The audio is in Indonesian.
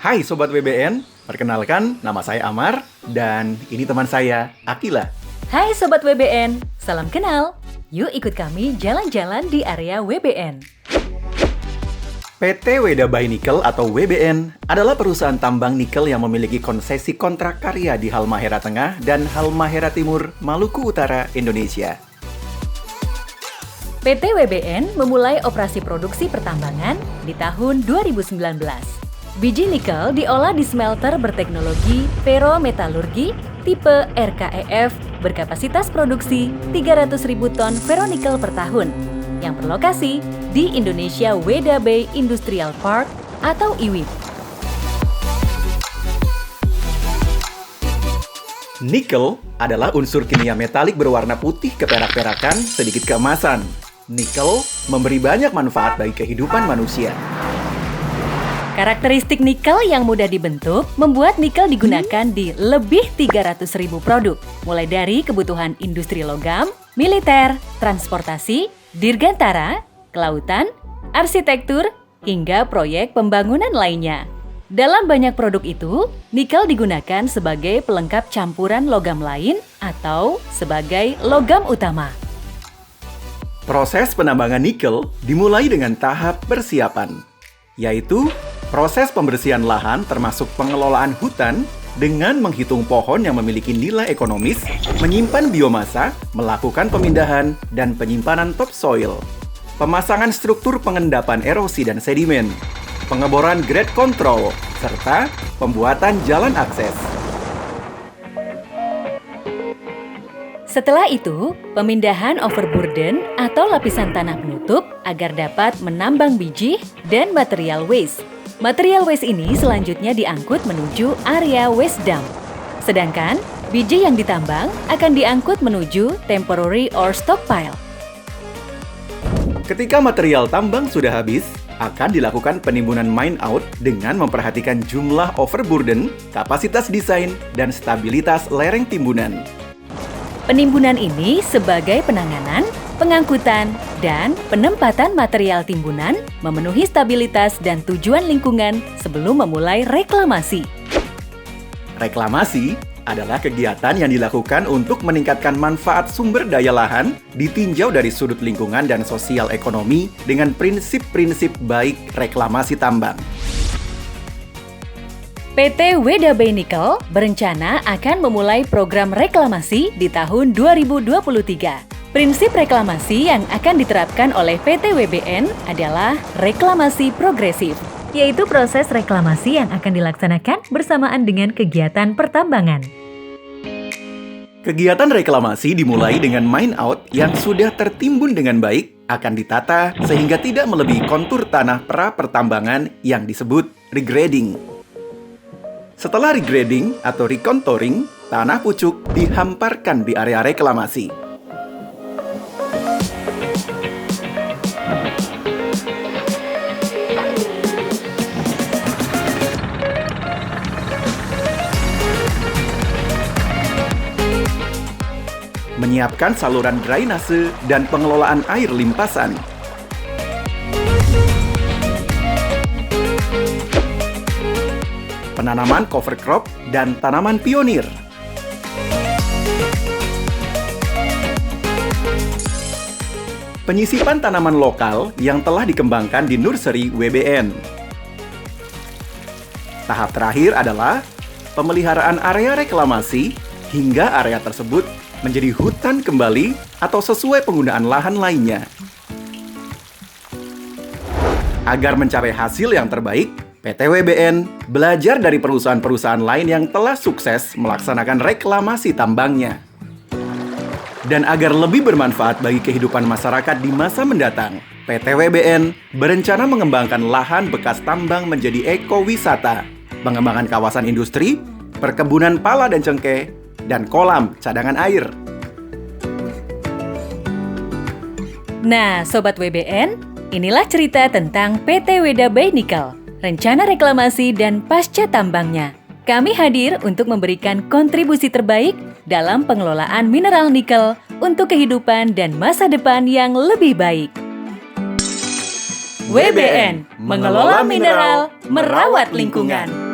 Hai Sobat WBN, perkenalkan nama saya Amar dan ini teman saya, Akila. Hai Sobat WBN, salam kenal. Yuk ikut kami jalan-jalan di area WBN. PT Weda Bay Nikel atau WBN adalah perusahaan tambang nikel yang memiliki konsesi kontrak karya di Halmahera Tengah dan Halmahera Timur, Maluku Utara, Indonesia. PT WBN memulai operasi produksi pertambangan di tahun 2019. Biji nikel diolah di smelter berteknologi ferrometalurgi tipe RKEF berkapasitas produksi 300.000 ton ferronikel per tahun yang berlokasi di Indonesia Weda Bay Industrial Park atau IWIP. Nikel adalah unsur kimia metalik berwarna putih keperak-perakan sedikit keemasan. Nikel memberi banyak manfaat bagi kehidupan manusia. Karakteristik nikel yang mudah dibentuk membuat nikel digunakan di lebih 300.000 produk, mulai dari kebutuhan industri logam, militer, transportasi, dirgantara, kelautan, arsitektur, hingga proyek pembangunan lainnya. Dalam banyak produk itu, nikel digunakan sebagai pelengkap campuran logam lain atau sebagai logam utama. Proses penambangan nikel dimulai dengan tahap persiapan, yaitu proses pembersihan lahan termasuk pengelolaan hutan dengan menghitung pohon yang memiliki nilai ekonomis, menyimpan biomasa, melakukan pemindahan, dan penyimpanan topsoil. Pemasangan struktur pengendapan erosi dan sedimen, pengeboran grade control, serta pembuatan jalan akses. Setelah itu, pemindahan overburden atau lapisan tanah penutup agar dapat menambang biji dan material waste. Material waste ini selanjutnya diangkut menuju area waste dump. Sedangkan, biji yang ditambang akan diangkut menuju temporary ore stockpile. Ketika material tambang sudah habis, akan dilakukan penimbunan mine out dengan memperhatikan jumlah overburden, kapasitas desain, dan stabilitas lereng timbunan. Penimbunan ini sebagai penanganan, pengangkutan, dan penempatan material timbunan memenuhi stabilitas dan tujuan lingkungan sebelum memulai reklamasi. Reklamasi adalah kegiatan yang dilakukan untuk meningkatkan manfaat sumber daya lahan ditinjau dari sudut lingkungan dan sosial ekonomi dengan prinsip-prinsip baik reklamasi tambang. PT Weda Bay Nikel berencana akan memulai program reklamasi di tahun 2023. Prinsip reklamasi yang akan diterapkan oleh PT WBN adalah reklamasi progresif, yaitu proses reklamasi yang akan dilaksanakan bersamaan dengan kegiatan pertambangan. Kegiatan reklamasi dimulai dengan mine out yang sudah tertimbun dengan baik akan ditata sehingga tidak melebihi kontur tanah pra-pertambangan yang disebut regrading. Setelah regrading atau recontouring, tanah pucuk dihamparkan di area reklamasi. Menyiapkan saluran drainase dan pengelolaan air limpasan. Penanaman cover crop dan tanaman pionir. Penyisipan tanaman lokal yang telah dikembangkan di nursery WBN. Tahap terakhir adalah pemeliharaan area reklamasi hingga area tersebut menjadi hutan kembali atau sesuai penggunaan lahan lainnya. Agar mencapai hasil yang terbaik, PT WBN belajar dari perusahaan-perusahaan lain yang telah sukses melaksanakan reklamasi tambangnya. Dan agar lebih bermanfaat bagi kehidupan masyarakat di masa mendatang, PT WBN berencana mengembangkan lahan bekas tambang menjadi ekowisata, pengembangan kawasan industri, perkebunan pala dan cengkeh, dan kolam cadangan air. Nah, Sobat WBN, inilah cerita tentang PT Weda Bay Nikel, rencana reklamasi dan pasca tambangnya. Kami hadir untuk memberikan kontribusi terbaik dalam pengelolaan mineral nikel untuk kehidupan dan masa depan yang lebih baik. WBN, mengelola mineral, merawat lingkungan.